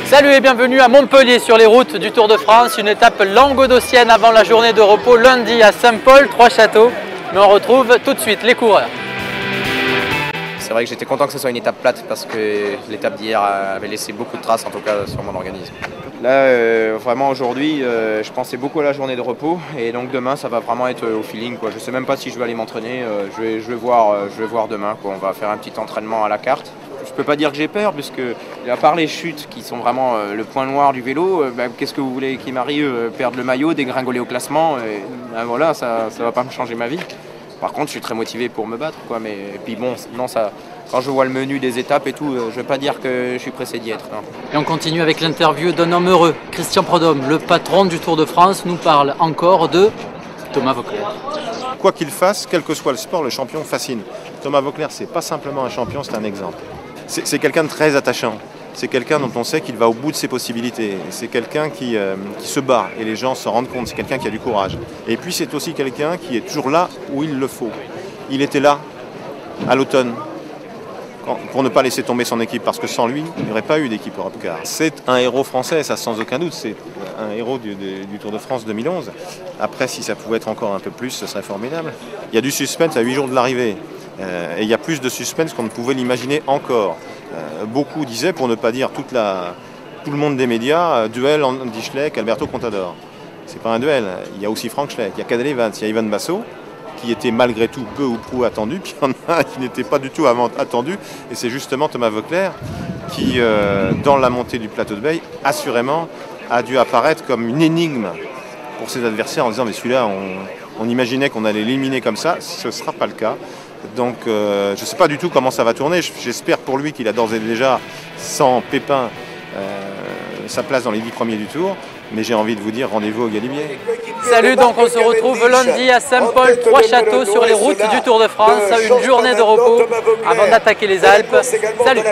Salut et bienvenue à Montpellier sur les routes du Tour de France, une étape languedocienne avant la journée de repos lundi à Saint-Paul, Trois-Châteaux. Mais on retrouve tout de suite les coureurs. C'est vrai que j'étais content que ce soit une étape plate parce que l'étape d'hier avait laissé beaucoup de traces, en tout cas sur mon organisme. Là, vraiment aujourd'hui, je pensais beaucoup à la journée de repos et donc demain ça va vraiment être au feeling, quoi. Je ne sais même pas si je vais aller m'entraîner, je vais voir demain, quoi. On va faire un petit entraînement à la carte. Je ne peux pas dire que j'ai peur puisque à part les chutes qui sont vraiment le point noir du vélo, qu'est-ce que vous voulez qu'il m'arrive? Perdre le maillot, dégringoler au classement, et, voilà, ça ne va pas me changer ma vie. Par contre, je suis très motivé pour me battre, quoi. Mais et puis bon, non, ça, quand je vois le menu des étapes et tout, je ne vais pas dire que je suis pressé d'y être. Non. Et on continue avec l'interview d'un homme heureux. Christian Prudhomme, le patron du Tour de France, nous parle encore de Thomas Voeckler. Quoi qu'il fasse, quel que soit le sport, le champion fascine. Thomas Voeckler, c'est pas simplement un champion, c'est un exemple. C'est quelqu'un de très attachant. C'est quelqu'un dont on sait qu'il va au bout de ses possibilités. C'est quelqu'un qui se bat et les gens se rendent compte. C'est quelqu'un qui a du courage. Et puis c'est aussi quelqu'un qui est toujours là où il le faut. Il était là à l'automne pour ne pas laisser tomber son équipe parce que sans lui, il n'y aurait pas eu d'équipe Europcar. C'est un héros français, ça sans aucun doute. C'est un héros du Tour de France 2011. Après, si ça pouvait être encore un peu plus, ce serait formidable. Il y a du suspense à 8 jours de l'arrivée. Et il y a plus de suspense qu'on ne pouvait l'imaginer encore. Beaucoup disaient, pour ne pas dire tout le monde des médias, duel Andy Schleck, Alberto Contador. C'est pas un duel, il y a aussi Frank Schleck, il y a Cadel Evans, il y a Ivan Basso, qui était malgré tout peu ou prou attendu, puis il y en a qui n'était pas du tout attendu, et c'est justement Thomas Voeckler qui, dans la montée du plateau de Bay, assurément a dû apparaître comme une énigme pour ses adversaires en disant mais celui-là, on imaginait qu'on allait l'éliminer comme ça, ce ne sera pas le cas. Donc je ne sais pas du tout comment ça va tourner. J'espère pour lui qu'il a d'ores et déjà, sans pépin, sa place dans les 10 premiers du Tour. Mais j'ai envie de vous dire rendez-vous au Galibier. Salut, donc on se retrouve lundi à Saint-Paul, Trois-Châteaux sur les routes du Tour de France. Une journée de repos avant d'attaquer les Alpes. Salut.